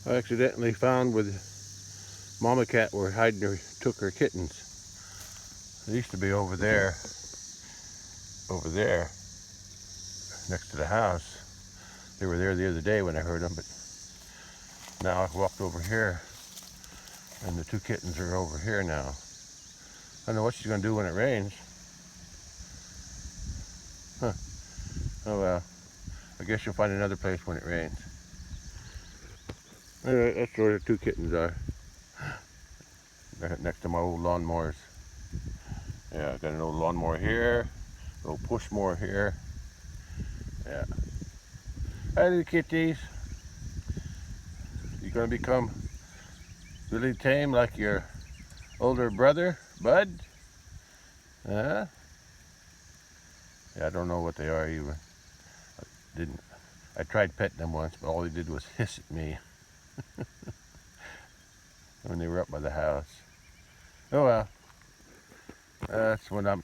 I accidentally found where the mama cat were hiding took her kittens. They used to be over there, next to the house. They were there the other day when I heard them, but now I walked over here, and the two kittens are over here now. I don't know what she's gonna do when it rains. Huh. Oh well. I guess you'll find another place when it rains. Anyway, that's where the two kittens are. They're next to my old lawnmowers. Yeah, I got an old lawnmower here, a little push mower here. Yeah. Hi, little kitties. You gonna become really tame like your older brother, Bud? Huh? Yeah, I don't know what they are even. I tried petting them once, but all they did was hiss at me when they were up by the house. Oh well. That's when I'm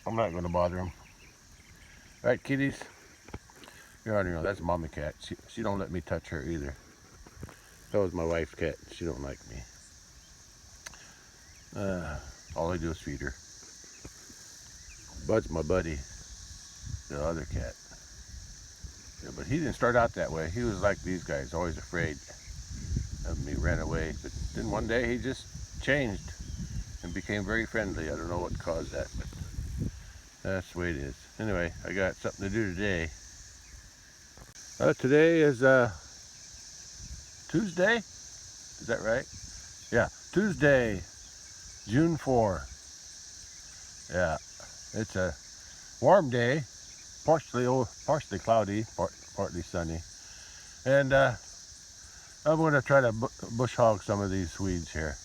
not going to bother them. Right, kitties? You're on your own. That's Mama Cat. She don't let me touch her either. That was my wife's cat. She don't like me. All I do is feed her. Bud's my buddy, the other cat. Yeah, but he didn't start out that way. He was like these guys, always afraid of me, ran away. But then one day he just changed and became very friendly. I don't know what caused that, but that's the way it is. Anyway, I got something to do today. Today is Tuesday? Is that right? Yeah, Tuesday, June 4. Yeah, it's a warm day, partially cloudy, partly sunny. And I'm going to try to bush hog some of these weeds here.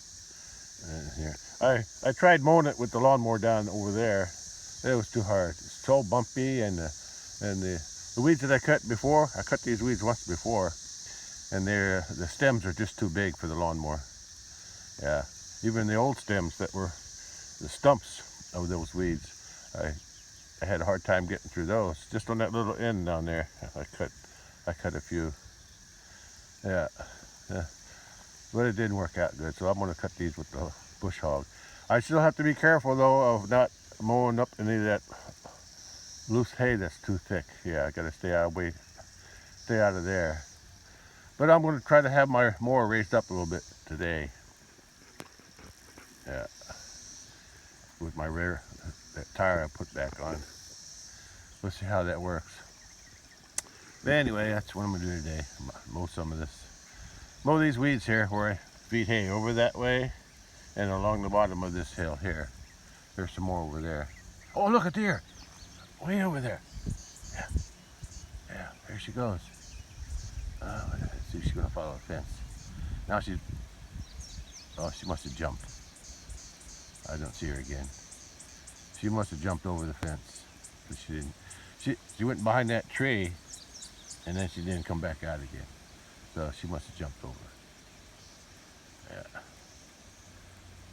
I tried mowing it with the lawnmower down over there. It was too hard. It's so bumpy, and the weeds that I cut before, I cut these weeds once before, and the stems are just too big for the lawnmower. Yeah, even the old stems that were the stumps of those weeds, I had a hard time getting through those. Just on that little end down there, I cut a few. Yeah, but it didn't work out good, so I'm going to cut these with the bush hog. I still have to be careful though of not mowing up any of that loose hay that's too thick. Yeah, I got to stay out of there. But I'm going to try to have my mower raised up a little bit today. Yeah, with my rear that tire I put back on. We'll see how that works. But anyway, that's what I'm gonna do today. Mow some of this. Mow these weeds here where I feed hay over that way and along the bottom of this hill here. There's some more over there. Oh, look at deer. Way over there. Yeah. Yeah, there she goes. Let's see if she's gonna follow the fence. Now she must have jumped. I don't see her again. She must have jumped over the fence, but she didn't. She went behind that tree, and then she didn't come back out again. So she must have jumped over. Yeah.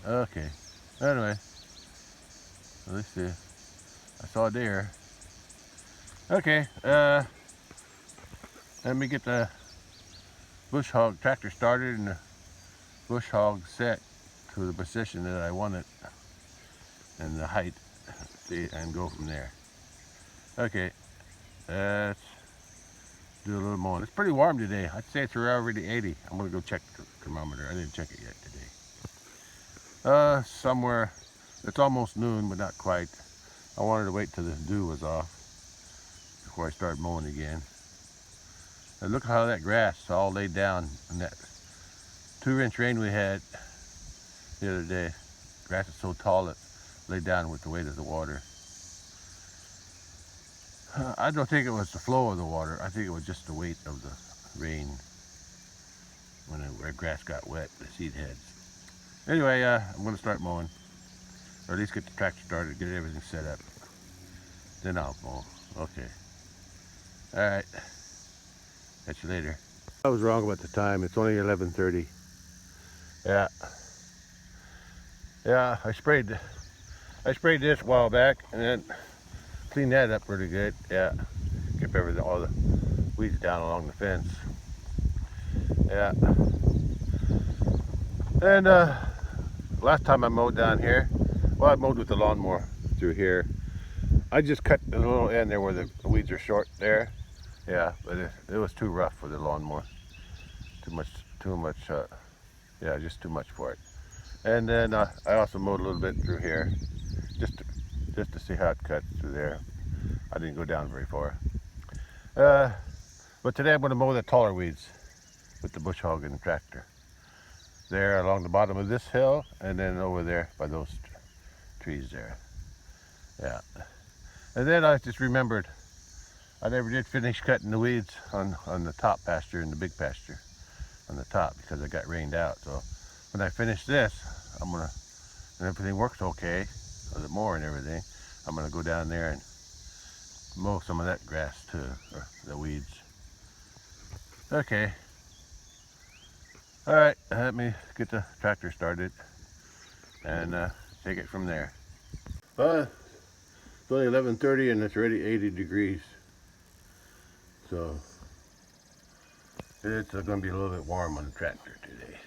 Okay. Anyway, let's see. I saw a deer. Okay. Let me get the bush hog tractor started and the bush hog set to the position that I want it and the height, and go from there. Okay, let's do a little more. It's pretty warm today. I'd say it's already 80. I'm gonna go check the thermometer. I didn't check it yet today. Somewhere, it's almost noon, but not quite. I wanted to wait till the dew was off before I started mowing again. And look how that grass all laid down in that 2-inch rain we had the other day. Grass is so tall it laid down with the weight of the water. I don't think it was the flow of the water. I think it was just the weight of the rain when the grass got wet, the seed heads. Anyway, I'm going to start mowing, or at least get the tractor started, get everything set up. Then I'll mow. Okay. All right. Catch you later. I was wrong about the time. It's only 11:30. Yeah. Yeah, I sprayed this a while back and then cleaned that up pretty good. Yeah. Kept all the weeds down along the fence. Yeah. And last time I mowed down here, well, I mowed with the lawnmower through here. I just cut the little end there where the weeds are short there. Yeah, but it was too rough for the lawnmower. Too much, yeah, just too much for it. And then I also mowed a little bit through here, just to, just to see how it cuts through there. I didn't go down very far. But today I'm going to mow the taller weeds with the bush hog and the tractor. There along the bottom of this hill, and then over there by those trees there. Yeah. And then I just remembered I never did finish cutting the weeds on the top pasture and the big pasture on the top because it got rained out. So when I finish this, I'm gonna, and everything works okay, with the mower and everything, I'm gonna go down there and mow some of that grass too, or the weeds. Okay. All right, let me get the tractor started and take it from there. It's only 11:30 and it's already 80 degrees. So it's going to be a little bit warm on the tractor today.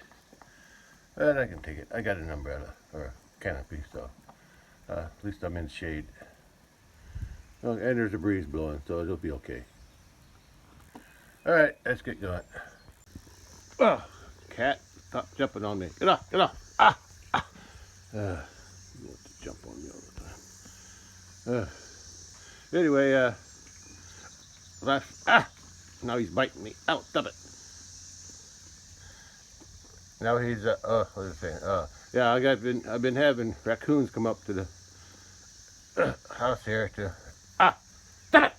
But I can take it. I got an umbrella or a canopy, so at least I'm in shade. Oh, and there's a breeze blowing, so it'll be okay. All right, let's get going. Oh, cat, stop jumping on me. Get off, get off. Ah, ah. You want to jump on me all the time. Anyway, now he's biting me. Ow, stop it. Now he's what was I saying? Yeah, I've been having raccoons come up to the house here to stop it!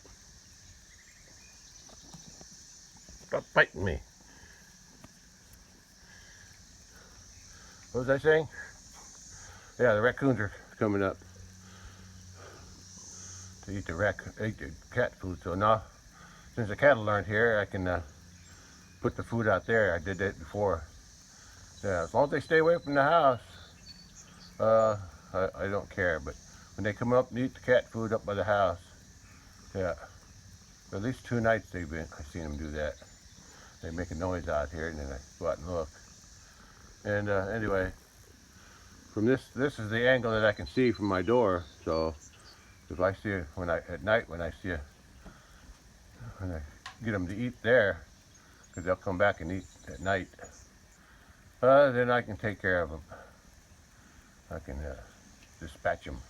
Stop biting me. What was I saying? Yeah, the raccoons are coming up to eat the cat food. So now, since the cattle aren't here, I can put the food out there. I did that before. Yeah, as long as they stay away from the house, I don't care. But when they come up and eat the cat food up by the house, yeah, at least 2 nights I've seen them do that. They make a noise out here, and then I go out and look. And anyway, from this is the angle that I can see from my door. So if I see it at night when I get them to eat there, because they'll come back and eat at night, then I can take care of them. I can dispatch them.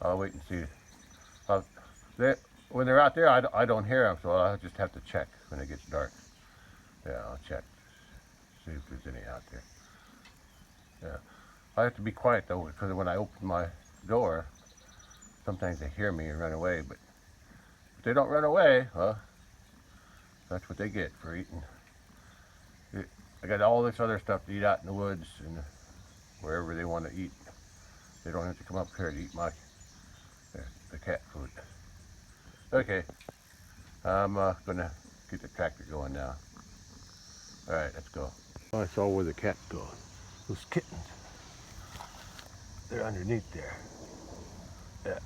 I'll wait and see. When they're out there, I don't hear them, so I'll just have to check when it gets dark. Yeah, I'll check, see if there's any out there. Yeah, I have to be quiet though, because when I open my door, sometimes they hear me and run away. But if they don't run away, well, that's what they get for eating. I got all this other stuff to eat out in the woods and wherever they want to eat. They don't have to come up here to eat the cat food. Okay, I'm gonna get the tractor going now. All right, let's go. I saw where the cats go. Those kittens. They're underneath there. Yeah.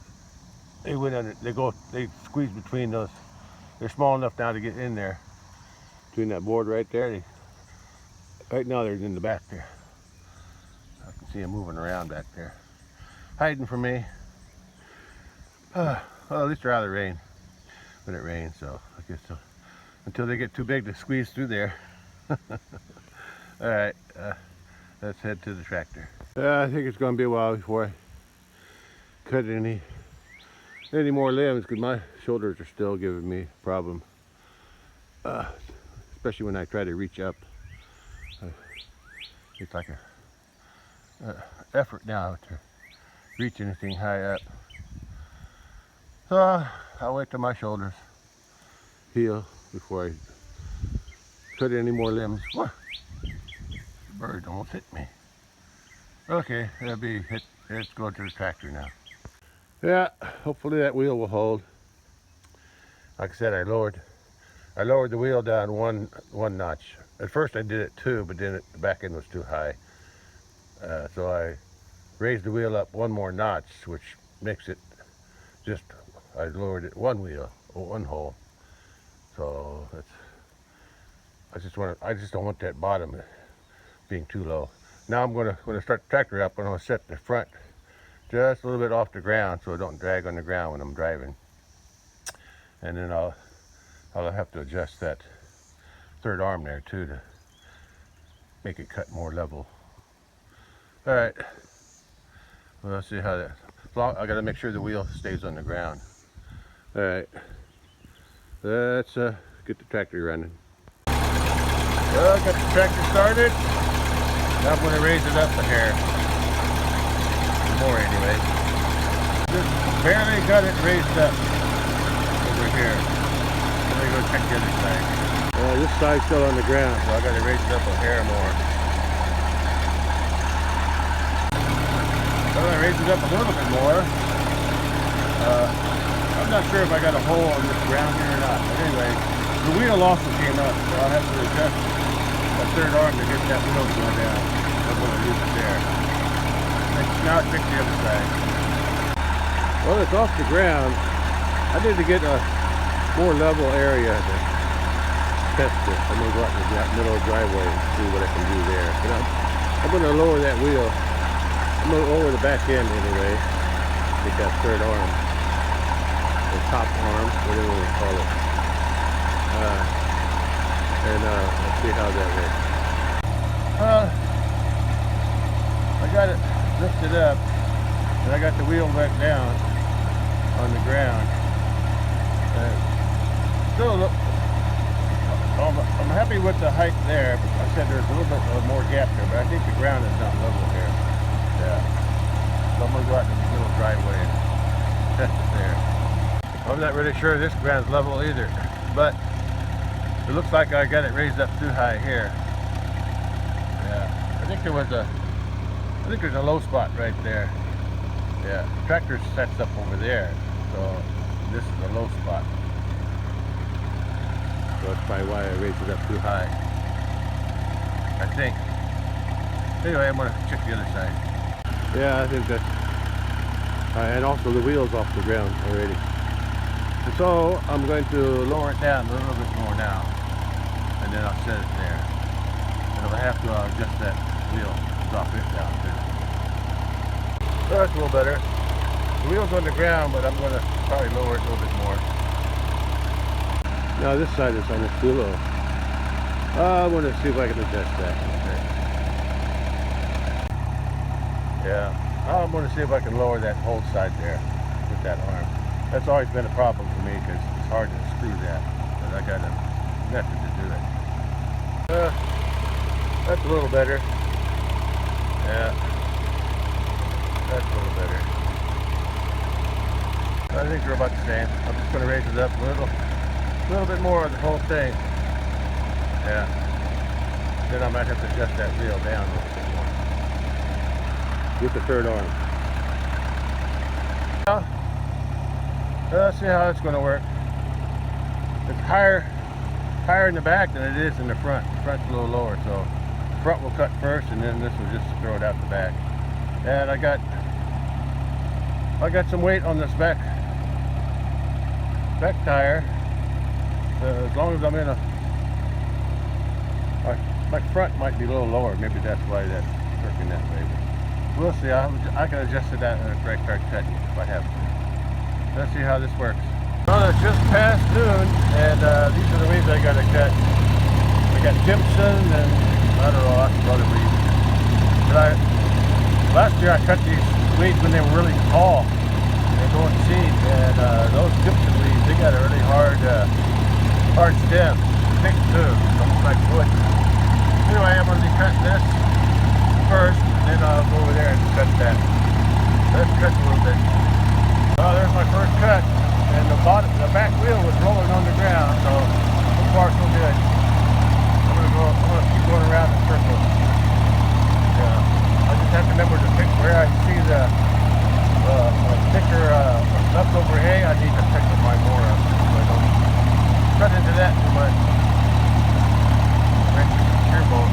They went under. They squeeze between those. They're small enough now to get in there. Between that board right there. Right now they're in the back there. I can see them moving around back there, hiding from me. Well, at least they're out of the rain when it rains. So I guess until they get too big to squeeze through there. All right, let's head to the tractor. I think it's going to be a while before I cut any more limbs because my shoulders are still giving me a problem, especially when I try to reach up. It's like a effort now to reach anything high up. So I'll wait till my shoulders heal before I cut any more limbs. Whoa. The bird almost hit me. Okay, that'll be it. Let's go to the tractor now. Yeah, hopefully that wheel will hold. Like I said, I lowered the wheel down one notch. At first I did it 2, but then the back end was too high. So I raised the wheel up 1 more notch, which makes it I lowered it 1 hole. So I just don't want that bottom being too low. Now I'm going to start the tractor up. I'm going to set the front just a little bit off the ground so it don't drag on the ground when I'm driving. And then I'll have to adjust that third arm there too to make it cut more level. All right. Well, let's see how that. I got to make sure the wheel stays on the ground. All right. Let's get the tractor running. Well, got the tractor started. Now I'm going to raise it up a hair. More anyway. Just barely got it raised up over here. Let me go check the other side. Well, this side's still on the ground, so I got to raise it up a hair more. Well, I raised it up a little bit more. I'm not sure if I got a hole on this ground here or not. But anyway, the wheel also came up, so I'll have to adjust that third arm to get that wheel to go down. I'm going to leave it there. Now check the other side. Well, it's off the ground. I need to get a more level area to test it. I'm going to go out in the middle of the driveway and see what I can do there. But I'm going to lower that wheel. I'm going to lower the back end anyway. Get that third arm. The top arm, whatever you want to call it. Let's see how that works. I got it lifted up, and I got the wheel back down on the ground. Still, I'm happy with the height there. I said there's a little bit more gap there, but I think the ground is not level here. Yeah. So I'm going to go out to the little driveway and test it there. I'm not really sure this ground's level either, but it looks like I got it raised up too high here. Yeah, I think there's a low spot right there. Yeah, the tractor sets up over there, so this is a low spot. So that's probably why I raised it up too high, I think. Anyway, I'm going to check the other side. Yeah, I think that's... and also the wheel's off the ground already. And so I'm going to lower it down a little bit more now, and then I'll set it there. And if I have to, I'll adjust that wheel, drop it down too. So that's a little better. The wheel's on the ground, but I'm going to probably lower it a little bit more. Now this side is almost too low. I want to see if I can adjust that. Yeah, I'm going to see if I can lower that whole side there with that arm. That's always been a problem for me because it's hard to screw that, but I got a method to do it. That's a little better. Yeah, that's a little better. I think they're about the same. I'm just going to raise it up a little bit more of the whole thing. Yeah. Then I might have to adjust that wheel down a little bit more. With the third arm. Let's see how it's going to work. It's higher in the back than it is in the front. The front's a little lower, so the front will cut first, and then this will just throw it out the back. And I got some weight on this back tire. As long as I'm in my front might be a little lower. Maybe that's why that's working that way. But we'll see. I can adjust it at a correct cut if I have to. Let's see how this works. Well, it's just past noon, and these are the weeds I got to cut. I got Gibson and I don't know, lots of other weeds. But last year I cut these weeds when they were really tall. They're going seed, and those Gibson weeds, they got a really hard stem. Thick too, almost like wood. Anyway, I'm going to be cutting this first, and then I'll go over there and cut that. Let's cut a little bit. Well, there's my first cut, and the back wheel was rolling on the ground, so far so good. I'm gonna keep going around in circles. Yeah, I just have to remember to pick where I see the thicker leftover hay. I need to pick up my mower up so I don't cut into that too much. Shear bolt.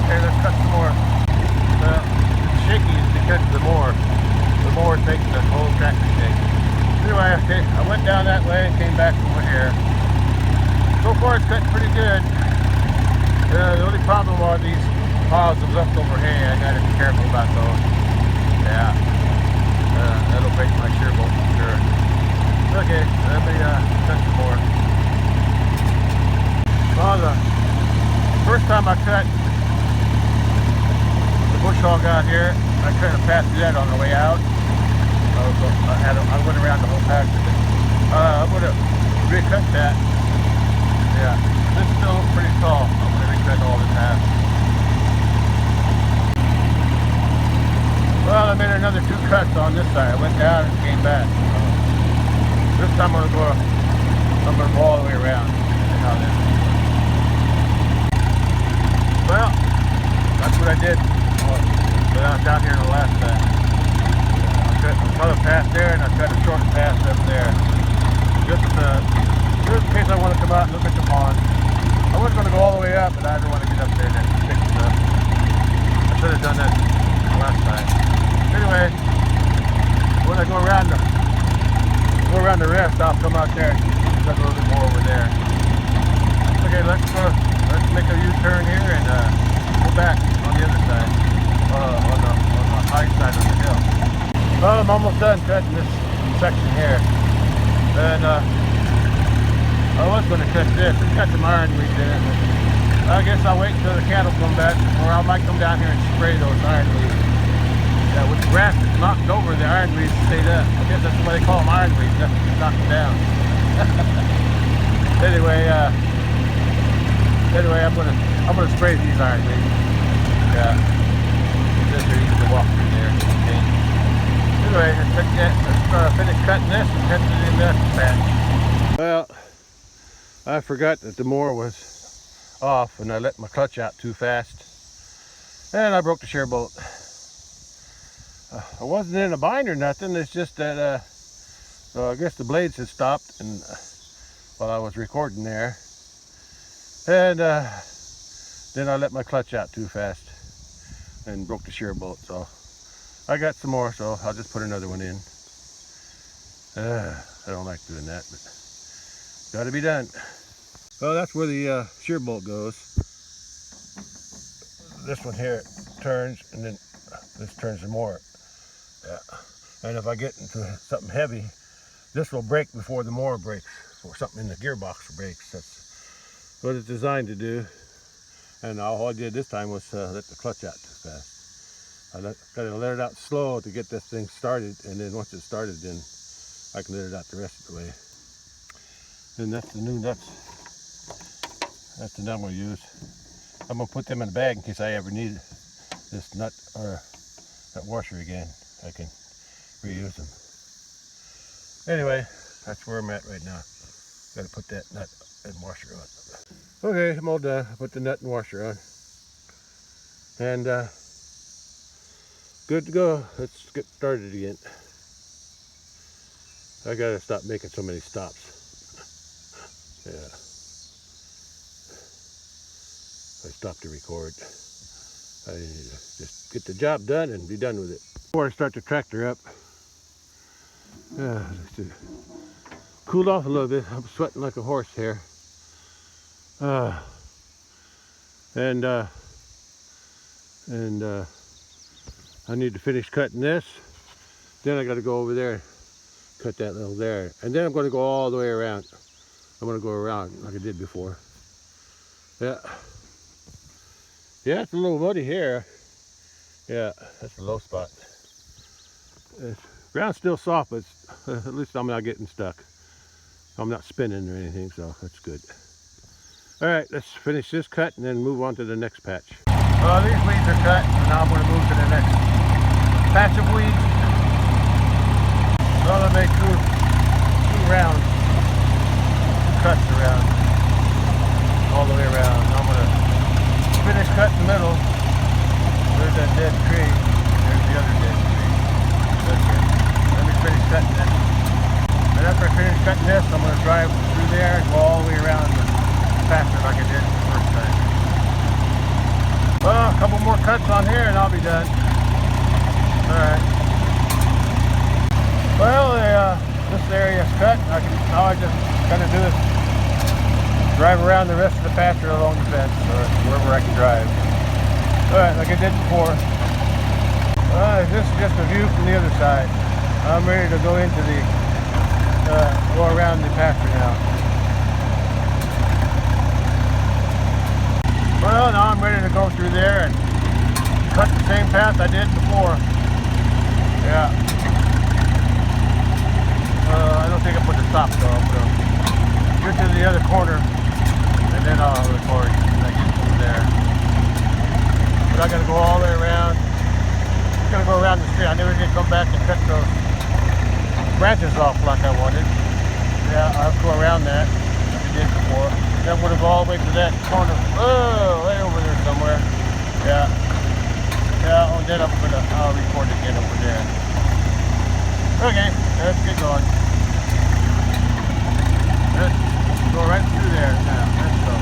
Okay, let's cut some more. It's shaky because the mower takes the whole tractor shake. Anyway, I went down that way and came back over here. far it's cutting pretty good. The only problem are these piles of leftover hay. I gotta be careful about those. Yeah, that'll break my shear bolt for sure. Okay, let me cut some more. Well, the first time I cut the bush hog out here, I kind of passed that on the way out. I went around the whole pasture. I'm going to recut that. Yeah, this still looks pretty tall. I'm going to recut all this half. Well, I made another 2 cuts on this side. I went down and came back. This time I'm going to go all the way around. Well, that's what I did when I was down here in the last time. I cut another pass there and I cut a short pass up there. Just in case I want to come out and look at the pond. I was going to go all the way up, but I didn't want to get up there and fix stuff. I should have done that last time. Anyway, when I go around the rest, I'll come out there and cut a little bit more over there. Okay, let's make a U-turn here and go back on the other side, on the high side of the hill. Well, I'm almost done cutting this section here, and I was going to cut this. It's got some ironweed in it. I guess I'll wait until the cattle come back, or I might come down here and spray those ironweeds. Yeah, with the grass that's knocked over, the ironweeds stayed up. I guess that's why they call them ironweeds. That's knocked them down. Anyway, I'm gonna spray these ironweeds. Yeah, just so easy to walk through there. Okay. Anyway, let's finish cutting this and head to the next patch. Well, I forgot that the mower was off, and I let my clutch out too fast, and I broke the shear bolt. I wasn't in a bind or nothing. It's just that I guess the blades had stopped, and while I was recording there. And then I let my clutch out too fast and broke the shear bolt. So I got some more, so I'll just put another one in. I don't like doing that, but got to be done. Well, that's where the shear bolt goes. This one here turns, and then this turns some more. Yeah. And if I get into something heavy, this will break before the mower breaks, or something in the gearbox breaks. That's what it's designed to do. And all I did this time was let the clutch out too fast. I got to let it out slow to get this thing started, and then once it started, then I can let it out the rest of the way. And that's the new nuts. That's the nut I'm going to use. I'm going to put them in a bag in case I ever need this nut or that washer again. I can reuse them. Anyway, that's where I'm at right now. Got to put that nut and washer on. Okay, I'm all done. I put the nut and washer on. And good to go. Let's get started again. I got to stop making so many stops. Yeah. I stopped to record. I need to just get the job done and be done with it. Before I start the tractor up, just to cool off a little bit. I'm sweating like a horse here. And I need to finish cutting this. Then I got to go over there, cut that little there, and then I'm going to go all the way around. I'm going to go around like I did before. Yeah. Yeah, it's a little muddy here. Yeah, that's the low spot. The ground's still soft, but at least I'm not getting stuck. I'm not spinning or anything, so that's good. All right, let's finish this cut and then move on to the next patch. Well, these weeds are cut, and now I'm going to move to the next patch of weeds. So I make two rounds, cuts around, all the way around. Now I'm going to finish cutting the middle. There's that dead tree. There's the other dead tree. That's it. Let me finish cutting this. And after I finish cutting this, I'm going to drive through there and go all the way around the pasture like I did the first time. Well, a couple more cuts on here and I'll be done. Alright. Well, this area is cut. Now I just kind of do this drive around the rest of the pasture along the fence, or wherever I can drive. Alright, like I did before. This is just a view from the other side. I'm ready to go into the, go around the pasture now. Well, now I'm ready to go through there and cut the same path I did before. Yeah. I don't think I put the stop though. I'll put get to the other corner and then I'll record when I get through there. But I gotta go all the way around. I'm gonna go around the street. I never did come back and cut those branches off like I wanted. Yeah, I'll have to go around that like I did before. Then I'm gonna go all the way to that corner. Oh, way over there somewhere. Yeah. Yeah, and then I'll record again over there. Okay, let's get going. Let's go right through there now. Let's go.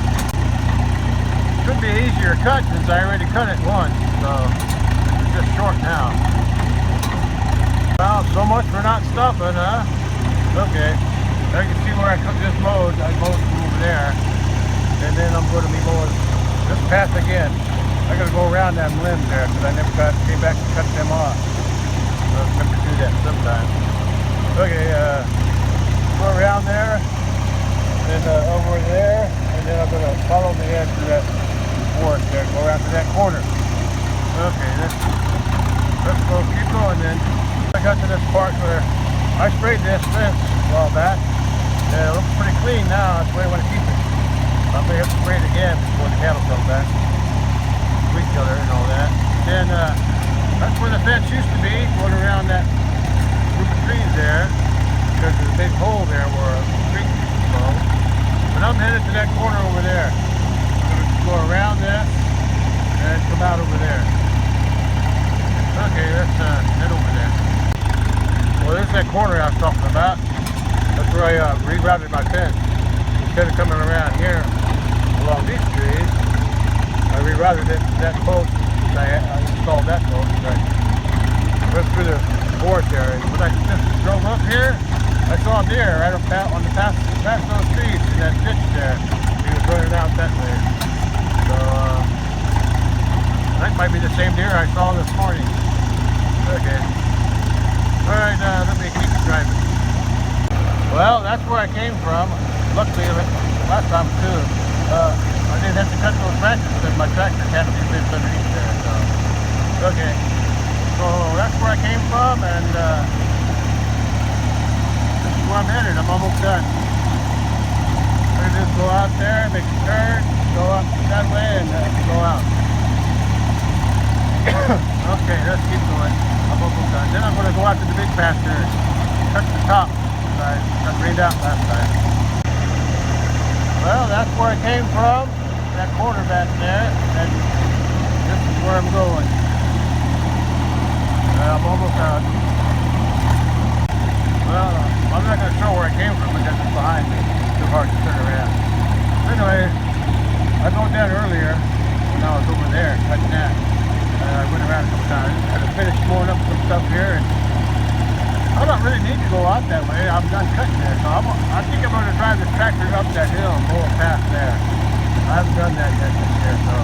Could be easier cut since I already cut it once, so it's just short now. Well, so much for not stopping, huh? Okay. I can see where I just mowed. I mowed from over there. And then I'm going to be mowing this path again. I got to go around them limbs there because I never came back and cut them off. So I'll have to do that sometime. Okay, go around there. And over there, and then I'm going to follow the edge of that forest there, go around to that corner. Okay, let's go, keep going then. I got to this part where I sprayed this fence a while back. It looks pretty clean now, that's the way I want to keep it. I may have to spray it again before the cattle come back. Weed killer and all that. Then that's where the fence used to be, going around that group of trees there, because there's a big hole there where a creek used to flow. But I'm headed to that corner over there. I'm going to go around this and come out over there. Okay, let's head over there. Well, this is that corner I was talking about. That's where I rerouted my fence. Instead of coming around here along these trees, I rerouted it to that post. I installed that post. I went through the forest area. When I just drove up here, I saw a deer right up on the past those trees in that ditch there. He was running out that way. So that might be the same deer I saw this morning. Okay. Alright, let me keep driving. Well, that's where I came from. Luckily, last time too, I didn't have to cut those branches because my tractor can't be fixed underneath there. So, okay. So that's where I came from, and where I'm headed. I'm almost done. I'm going to just go out there, make a turn, go up that way, and go out. Okay, let's keep going. I'm almost done. Then I'm going to go out to the big pasture, cut the top. I got rained out last time. Well, that's where I came from, that corner back there, and this is where I'm going. I'm almost out. Well, I'm not going to show where I came from because it's behind me. It's too hard to turn around. Anyway, I go down earlier when I was over there cutting that. I went around a couple times. I had to finish mowing up some stuff here. And I don't really need to go out that way. I'm done cutting there. So I think I'm going to drive the tractor up that hill and mow a path there. I haven't done that yet this year. So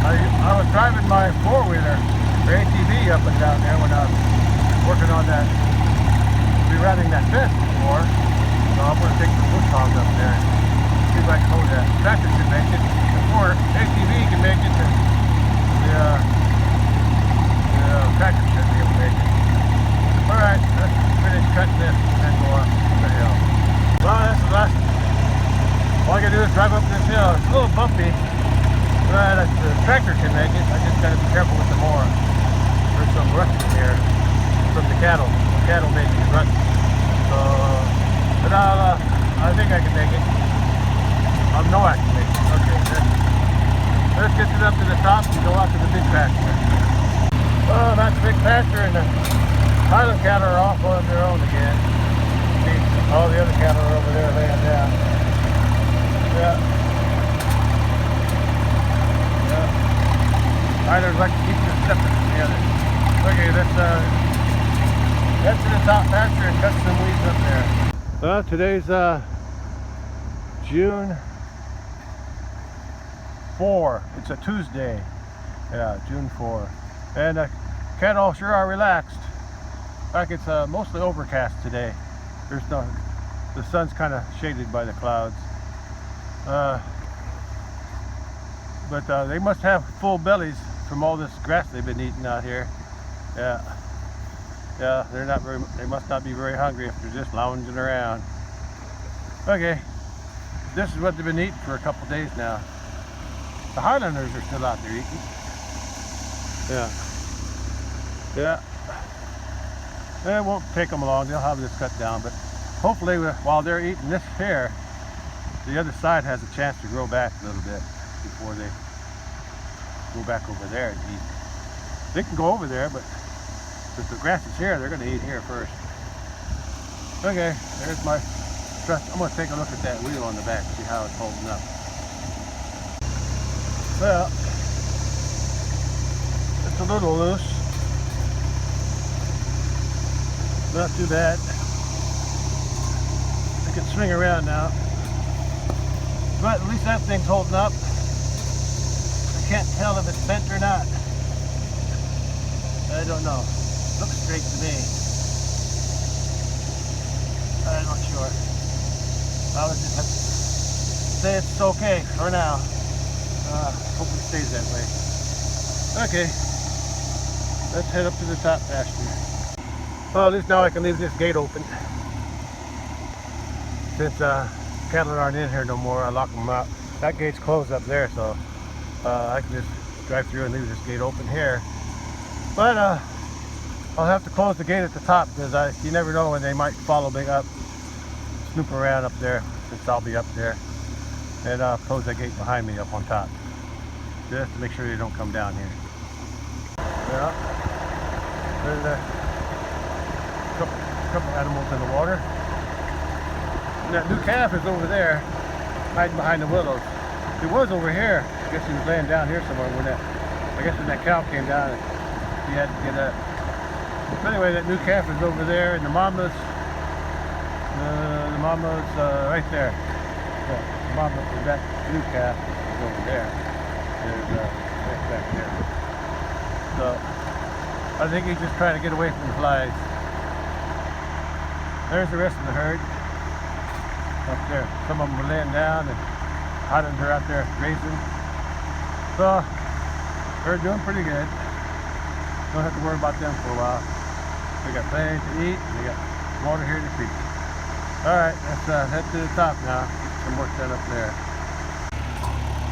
I was driving my four-wheeler, or ATV, up and down there when I was working on that, rerouting that fence before. So I'm going to take the bush hogs up there and see if I can hold that. The tractor can make it. Before ATV can make it, the tractor should be able to make it. Alright, let's finish cutting this and then go up the hill. Well, that's the last. All I gotta do is drive up this hill. It's a little bumpy, but the tractor can make it. I just gotta be careful with the mower. There's some rust in here from the cattle. The cattle make it rust. So, but I think I can make it. I know I can make it. Okay, let's get it up to the top and go out to the big pasture. Oh, that's the big pasture, and the Highland cattle are off on their own again. See, all the other cattle are over there laying down. Yeah. Highlanders like to keep them separate from the others. Okay, let's head to the top pasture and cut some weeds up there. Well, today's June 4. It's a Tuesday. Yeah, June 4. And cattle sure are relaxed. Like it's mostly overcast today. There's no, the sun's kind of shaded by the clouds. But they must have full bellies from all this grass they've been eating out here. Yeah, yeah, they must not be very hungry if they're just lounging around. Okay, this is what they've been eating for a couple days now. The Highlanders are still out there eating. Yeah, yeah. It won't take them long. They'll have this cut down, but hopefully while they're eating this here, the other side has a chance to grow back a little bit before they go back over there and eat. They can go over there, but if the grass is here, they're going to eat here first. Okay, there's my truss. I'm going to take a look at that wheel on the back, see how it's holding up. Well, it's a little loose. Not too bad. I can swing around now. But at least that thing's holding up. I can't tell if it's bent or not. I don't know. Looks straight to me. I'm not sure. I would just have to say it's okay for now. Hope it stays that way. Okay. Let's head up to the top pasture. Well, at least now I can leave this gate open. Since cattle aren't in here no more, I lock them out. That gate's closed up there, so I can just drive through and leave this gate open here. But I'll have to close the gate at the top because you never know when they might follow me up, snoop around up there, since I'll be up there. And I'll close that gate behind me up on top, just to make sure they don't come down here. Yeah, there's a couple animals in the water. And that new calf is over there, hiding behind the willows. He was over here. I guess he was laying down here somewhere when that cow came down, he had to get up. But anyway, that new calf is over there, and the mama's right there. Yeah, the mama of that new calf is over there. There's right back there. So I think he's just trying to get away from the flies. There's the rest of the herd up there. Some of them are laying down, and Highlanders are out there grazing. So they're doing pretty good. Don't have to worry about them for a while. They got plenty to eat, and they got water here to feed. Alright, let's head to the top now. Get some work done up there.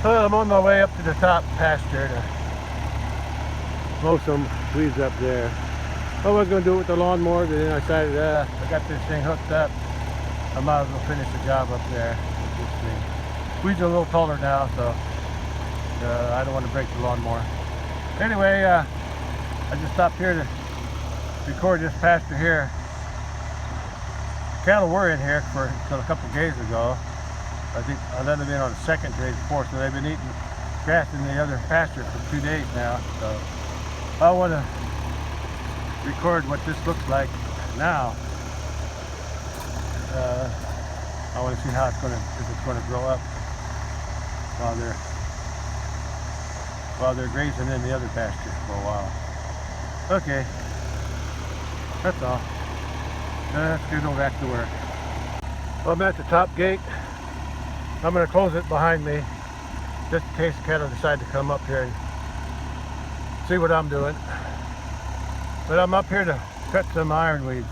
Well, I'm on my way up to the top pasture to mow some weeds up there. I was going to do it with the lawnmower, but then I decided I got this thing hooked up. I might as well finish the job up there with this thing. Weeds are a little taller now, so I don't want to break the lawnmower. Anyway, I just stopped here to record this pasture here. Cattle were in here until a couple of days ago. I think I let them in on the second day before, so they've been eating grass in the other pasture for 2 days now. So I want to record what this looks like now. I want to see how if it's going to grow up while they're grazing in the other pasture for a while. Okay, that's all. Let's go back to work. Well, I'm at the top gate. I'm going to close it behind me just in case the cattle decide to come up here and see what I'm doing. But I'm up here to cut some ironweeds.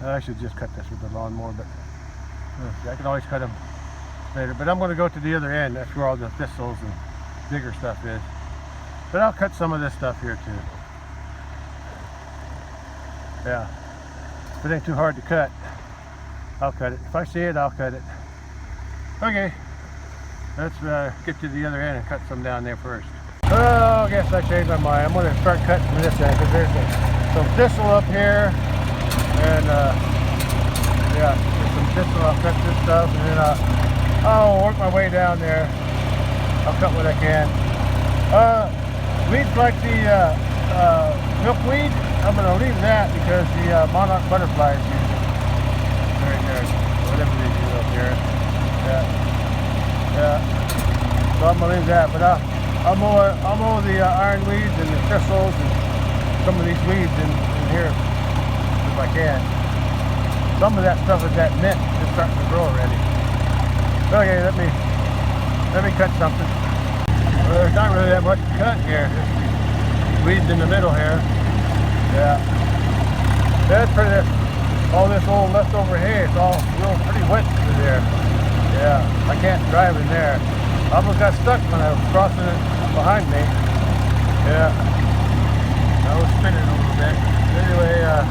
I should just cut this with the lawnmower, but I can always cut them later. But I'm going to go to the other end. That's where all the thistles and bigger stuff is. But I'll cut some of this stuff here too. Yeah, if it ain't too hard to cut, I'll cut it. If I see it, I'll cut it. Okay, let's get to the other end and cut some down there first. Oh, I guess I changed my mind. I'm going to start cutting from this end because there's some thistle up here. And yeah, there's some thistle. I'll cut this stuff and then I'll work my way down there. I'll cut what I can. Weeds like the milkweed, I'm going to leave that because the monarch butterflies use it. Right there, whatever they do up here. Yeah. I'm gonna leave that. But I'll mow the iron weeds and the thistles and some of these weeds in here if I can. Some of that stuff is that mint is starting to grow already. Okay, let me cut something. Well, there's not really that much to cut here. Just weeds in the middle here. Yeah. That's pretty. All this old leftover hay, it's all real pretty wet through there. Yeah, I can't drive in there. I almost got stuck when I was crossing it behind me. Yeah, I was spinning a little bit. Anyway, it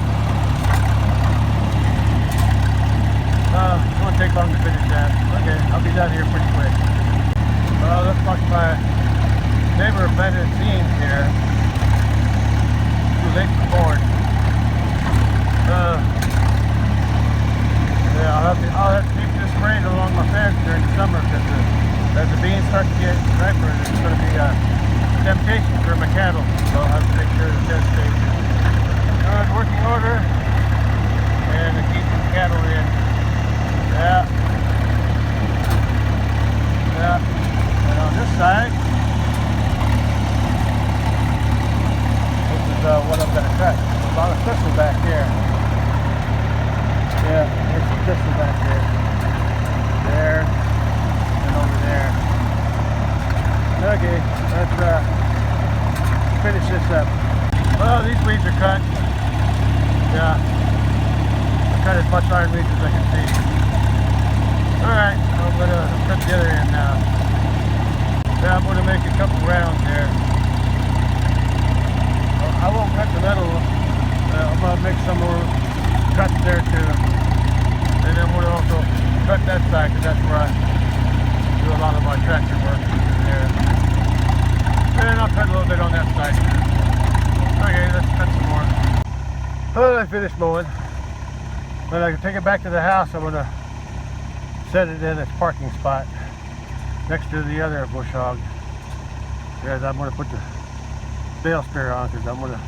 won't take long to finish that. Okay, I'll be done here pretty quick. Well, looks like my neighbor planted seeds here. Too late for corn. Yeah, I'll have to keep this sprayed along my fence during the summer because as the beans start to get riper, it's going to be a temptation for my cattle. So I'll have to make sure that that's safe. Good working order, and to keep the cattle in. Yeah. Yeah. And on this side, this is what I'm going to cut. There's a lot of thistle back here. Yeah, there's some thistle back there. There, and over there. Okay, let's finish this up. Well, these weeds are cut. Yeah, I cut as much iron weeds as I can see. Alright, I'm going to cut the other end now. Yeah, I'm going to make a couple rounds here. I won't cut the metal. I'm going to make some more cuts there too. And then I'm going to also cut that side because that's where I do a lot of my tractor work there. And I'll cut a little bit on that side too. Okay, let's cut some more. Well, I finished mowing. When I can take it back to the house, I'm going to set it in its parking spot next to the other bush hog. Because I'm going to put the bale sprayer on because I'm going to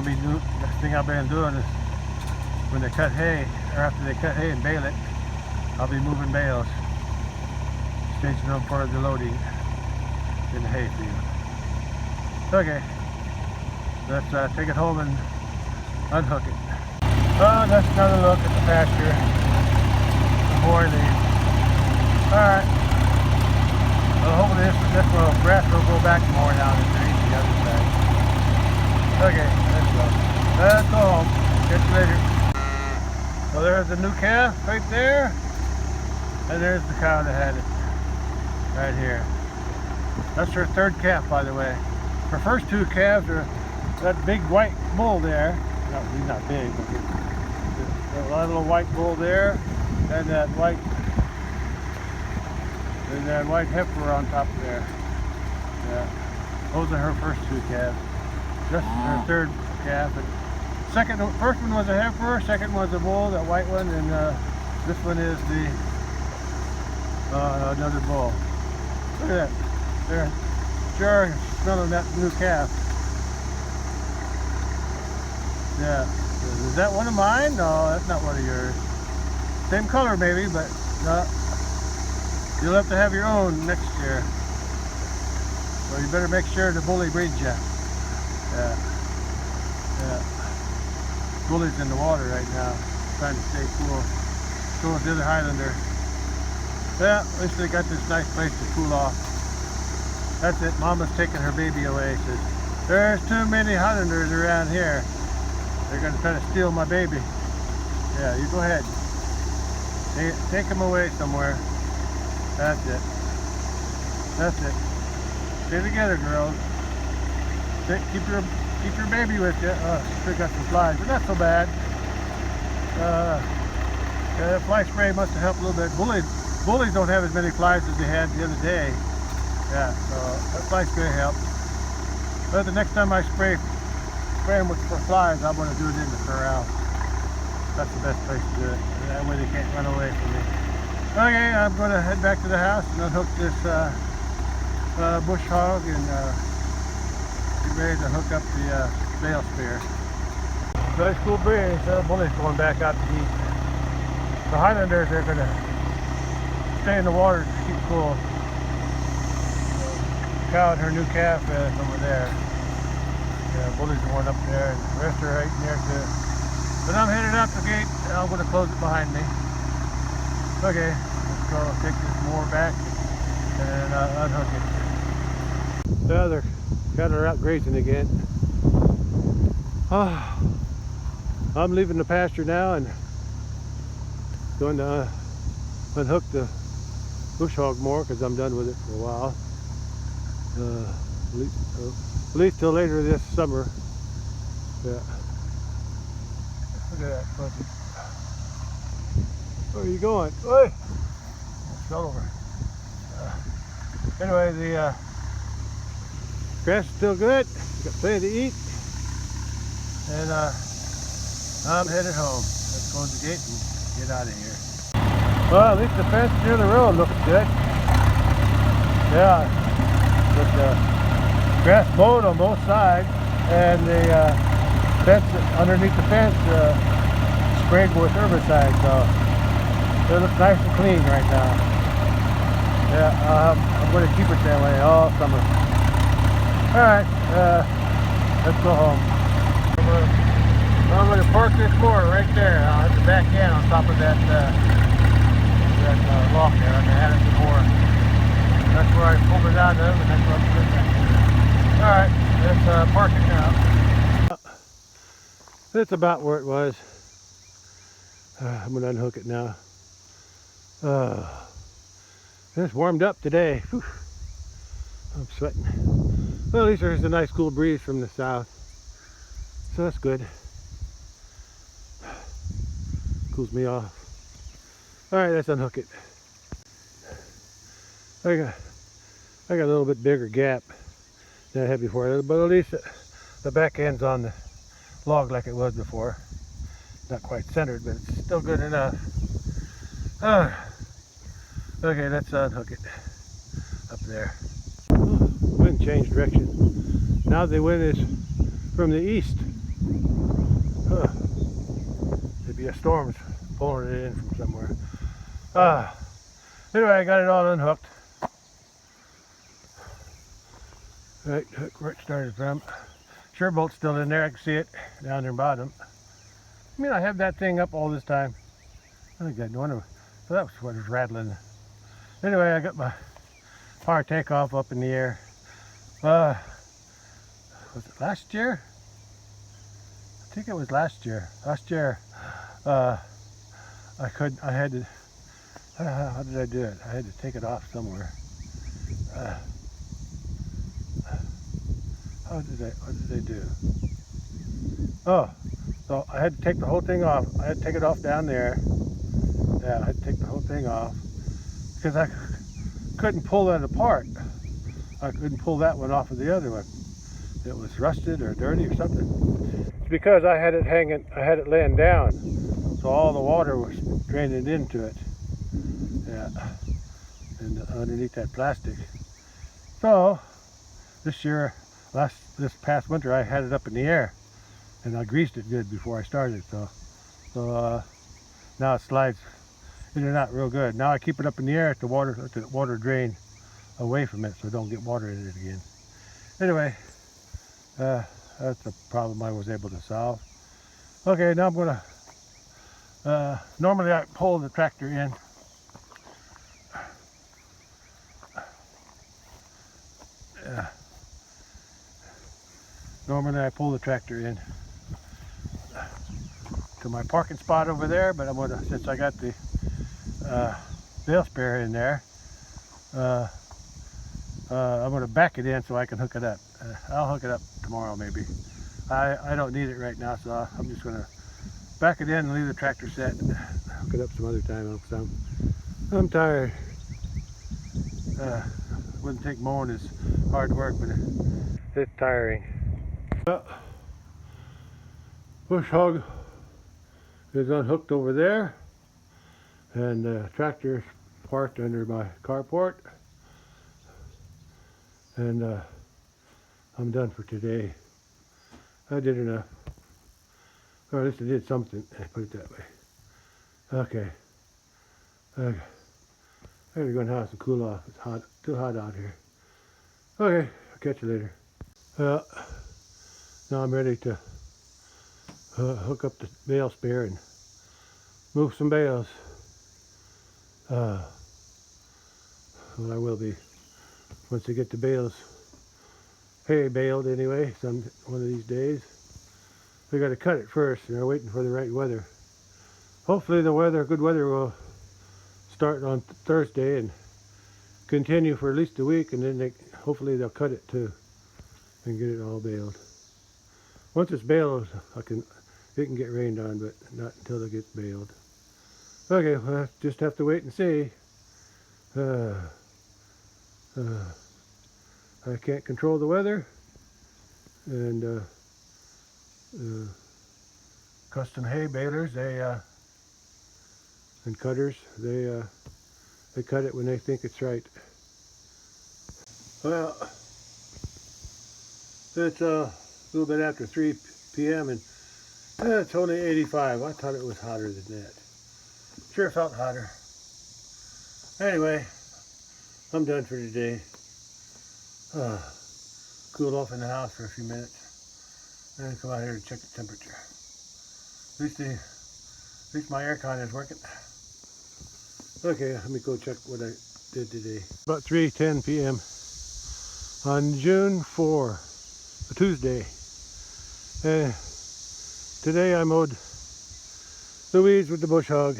be doing, next thing I've been doing is when they cut hay, or after they cut hay and bale it, I'll be moving bales, staging them for the loading in the hay field. Okay, let's take it home and unhook it. Oh, that's another look at the pasture before I leave. Alright, well, hopefully this little grass will go back more down underneath the other side. Okay, let's go. Let's go home. Catch you later. So there's the new calf right there, and there's the cow that had it right here. That's her third calf, by the way. Her first two calves are that big white bull there. No, he's not big, but there's a little white bull there, and that white heifer on top of there. Yeah, those are her first two calves. Just her third calf. First one was a heifer, second one was a bull, that white one, and this one is the another bull. Look at that. They're sure smelling that new calf. Yeah. Is that one of mine? No, that's not one of yours. Same color maybe, but no. You'll have to have your own next year. So you better make sure the bully breeds you. Yeah. Yeah. Bully's in the water right now, trying to stay cool. So is the other Highlander. Yeah, at least they got this nice place to cool off. That's it, Mama's taking her baby away. Says, there's too many Highlanders around here. They're gonna try to steal my baby. Yeah, you go ahead. Take them away somewhere. That's it. That's it. Stay together, girls. Keep your baby with you. Still got some flies, but not so bad. Yeah, fly spray must have helped a little bit. Bullies don't have as many flies as they had the other day. Yeah, so that fly spray helped. But the next time I spray them for flies, I'm going to do it in the corral. That's the best place to do it. That way they can't run away from me. Okay, I'm going to head back to the house and unhook this bush hog and get ready to hook up the bale spear. Nice cool breeze. The bully's going back out to eat. The Highlanders are going to stay in the water to keep cool. cow and her new calf over there. Yeah, Bully's the one up there, and the rest are right in there too. But I'm headed out the gate, and I'm going to close it behind me. Okay, let's go take this mower back and unhook it. The other cattle are out grazing again. I'm leaving the pasture now and going to unhook the bush hog mower because I'm done with it for a while. At least till later this summer. Yeah. Look at that puppy. Where are you going? Oi! It fell over. Anyway, the grass is still good. Got plenty to eat. And I'm headed home. Let's close the gate and get out of here. Well, at least the fence near the road looks good. Yeah, with the grass mowed on both sides, and the fence underneath the fence sprayed with herbicide, so it looks nice and clean right now. Yeah, I'm going to keep it that way all summer. All right, let's go home. I'm going to park this mower right there at the back end on top of that lock there. I had it before. That's where I pulled it out of, and that's where I'm putting it back. All right, let's park it now. That's about where it was. I'm going to unhook it now. It's warmed up today. Whew. I'm sweating. Well, at least there's a nice cool breeze from the south, so that's good. Cools me off. All right, let's unhook it. I got a little bit bigger gap than I had before, but at least the back end's on the log like it was before. Not quite centered, but it's still good enough. Okay, let's unhook it up there. Oh, wind changed direction. Now the wind is from the east. Maybe a storm's pulling it in from somewhere. Anyway, I got it all unhooked. Right, hook where it started from. Sure bolt's still in there. I can see it down there bottom. I mean, I have that thing up all this time. I think I wonder. So that was what was rattling. Anyway, I got my power takeoff up in the air. Was it last year? I think it was last year. Last year, I had to. How did I do it? I had to take it off somewhere. What did I do? Oh, so I had to take the whole thing off. I had to take it off down there. Yeah, I had to take the whole thing off because I couldn't pull that apart. I couldn't pull that one off of the other one. It was rusted or dirty or something. It's because I had it hanging, I had it laying down, so all the water was draining into it. Yeah, and underneath that plastic. So this past winter, I had it up in the air, and I greased it good before I started. So now it slides in and out real good. Now I keep it up in the air, let the water drain away from it, so don't get water in it again. Anyway, that's a problem I was able to solve. Okay, now I'm gonna. Normally I pull the tractor in. Normally I pull the tractor in to my parking spot over there, but I'm gonna, since I got the bale sprayer in there, I'm gonna back it in so I can hook it up. I'll hook it up tomorrow maybe. I don't need it right now, so I'm just gonna back it in and leave the tractor set. Hook it up some other time. I'm tired. Wouldn't think mowing is hard work, but it's tiring. Bush hog is unhooked over there, and the tractor is parked under my carport, and I'm done for today. I did enough, or at least I did something. I put it that way. Okay, I gotta go in the house and cool off. It's hot, too hot out here. Okay, I'll catch you later. Now I'm ready to hook up the bale spear and move some bales. Well, I will be once I get the bales hay baled anyway. One of these days. We got to cut it first, and we're waiting for the right weather. Hopefully, good weather, will start on Thursday and continue for at least a week, and then hopefully they'll cut it too and get it all baled. Once it's baled, it can get rained on, but not until it gets baled. Okay, well, just have to wait and see. I can't control the weather, and custom hay balers, and cutters, they cut it when they think it's right. Well, it's a little bit after 3 p.m. and it's only 85. I thought it was hotter than that. Sure felt hotter. Anyway, I'm done for today. Cooled off in the house for a few minutes, and then come out here to check the temperature. At least my aircon is working. Okay, let me go check what I did today. About 3:10 p.m. on June 4, a Tuesday. Today I mowed the weeds with the bush hog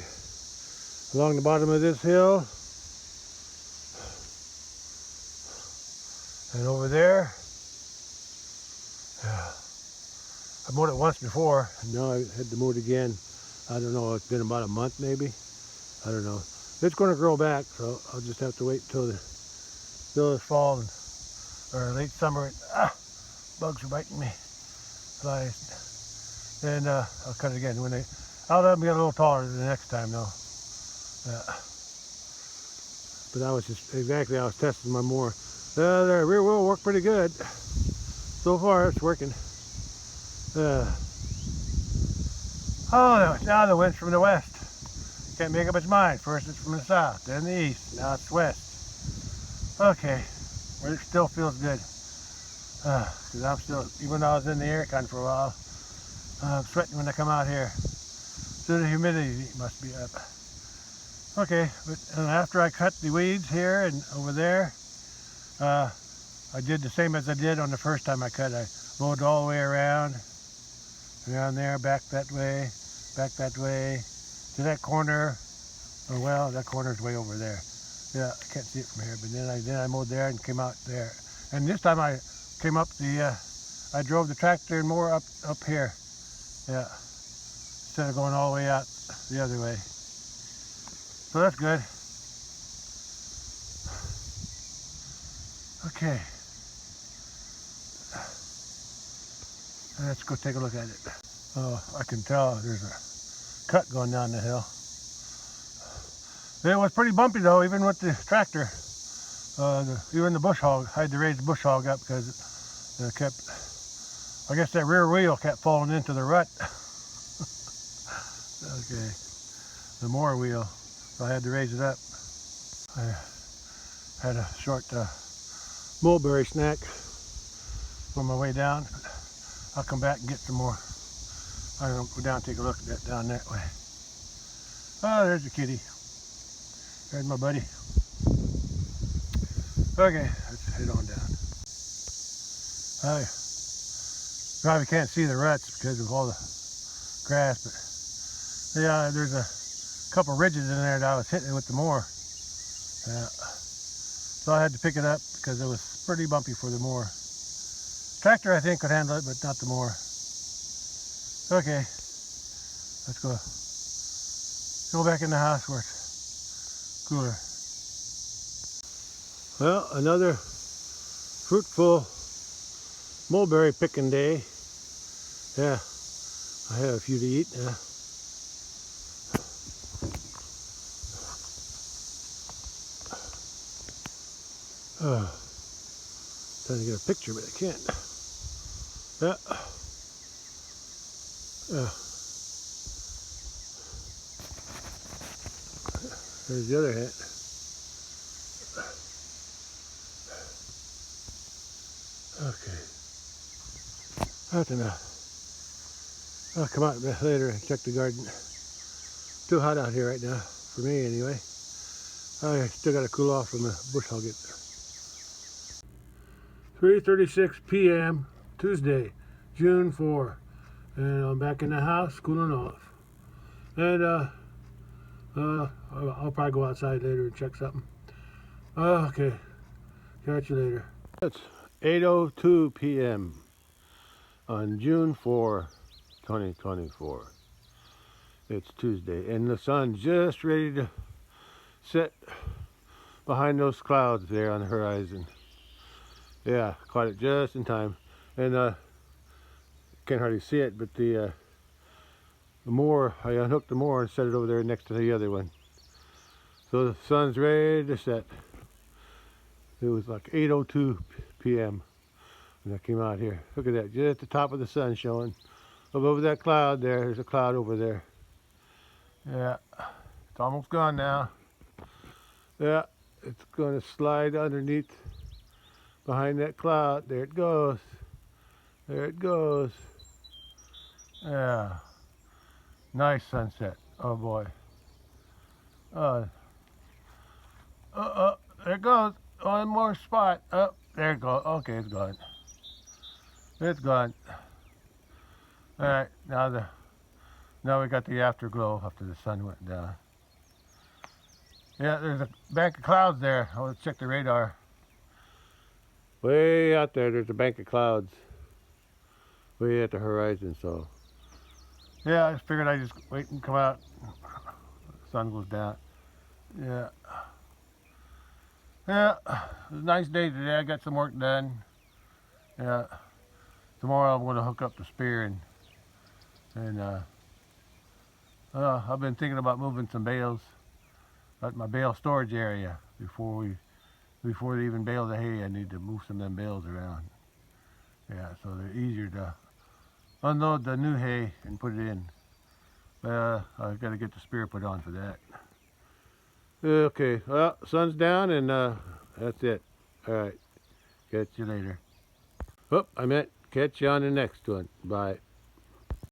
along the bottom of this hill and over there. I mowed it once before, and now I had to mow it again. I don't know, it's been about a month maybe. I don't know. It's going to grow back, so I'll just have to wait until the fall or late summer. Bugs are biting me. Flies. And I'll cut it again. I'll let them get a little taller the next time though. But I was testing my mower. The rear wheel worked pretty good. So far it's working. Now the wind's from the west. Can't make up its mind. First it's from the south, then the east, now it's west. Okay, well, it still feels good. Because I'm still, even though I was in the aircon for a while, I'm sweating when I come out here. So the humidity must be up. Okay, and after I cut the weeds here and over there, I did the same as I did on the first time I cut. I mowed all the way around there, back that way, to that corner. Oh well, that corner's way over there. Yeah, I can't see it from here, but then I mowed there and came out there. And this time I came up I drove the tractor and mower up here. Yeah, instead of going all the way out the other way. So that's good. Okay. Let's go take a look at it. Oh, I can tell there's a cut going down the hill. It was pretty bumpy though, even with the tractor. Even the bush hog, I had to raise the bush hog up because it I guess that rear wheel kept falling into the rut. Okay, the mower wheel, so I had to raise it up. I had a short mulberry snack on my way down. I'll come back and get some more. I'll go down and take a look at that down that way. Oh, there's the kitty. There's my buddy. Okay, let's head on down. I probably can't see the ruts because of all the grass, but yeah, there's a couple ridges in there that I was hitting with the mower. So I had to pick it up because it was pretty bumpy for the mower. Tractor I think could handle it, but not the mower. Okay, let's go back in the house where it's cooler. Well, another fruitful mulberry picking day. Yeah, I have a few to eat. Trying to get a picture, but I can't. Yeah. There's the other hat. Okay. That's enough. I'll come out a bit later and check the garden. Too hot out here right now, for me anyway. I still got to cool off from the bush hog it. 3:36 p.m. Tuesday, June 4. And I'm back in the house cooling off. And I'll probably go outside later and check something. Okay. Catch you later. It's 8:02 p.m. on June 4, 2024. It's Tuesday, and the sun's just ready to set behind those clouds there on the horizon. Yeah, caught it just in time. And can't hardly see it, but the mower, I unhooked the mower and set it over there next to the other one. So the sun's ready to set. It was like 8:02 p.m. when I came out here. Look at that, just at the top of the sun showing. Over that cloud there's a cloud over there. Yeah, it's almost gone now. Yeah, it's going to slide underneath behind that cloud. There it goes. There it goes. Yeah, nice sunset. Oh boy. There it goes. One more spot. Oh, there it goes. Okay, it's gone. It's gone. All right, now we got the afterglow after the sun went down. Yeah, there's a bank of clouds there. I want to check the radar. Way out there's a bank of clouds. Way at the horizon, so. Yeah, I just figured I'd just wait and come out. The sun goes down. Yeah. Yeah, it was a nice day today. I got some work done. Yeah. Tomorrow I'm going to hook up the spear and I've been thinking about moving some bales at my bale storage area before they even bale the hay. I need to move some of them bales around. Yeah, so they're easier to unload the new hay and put it in. I've got to get the spear put on for that. Okay, well, sun's down and that's it. All right, catch you later. Oh, I meant catch you on the next one. Bye.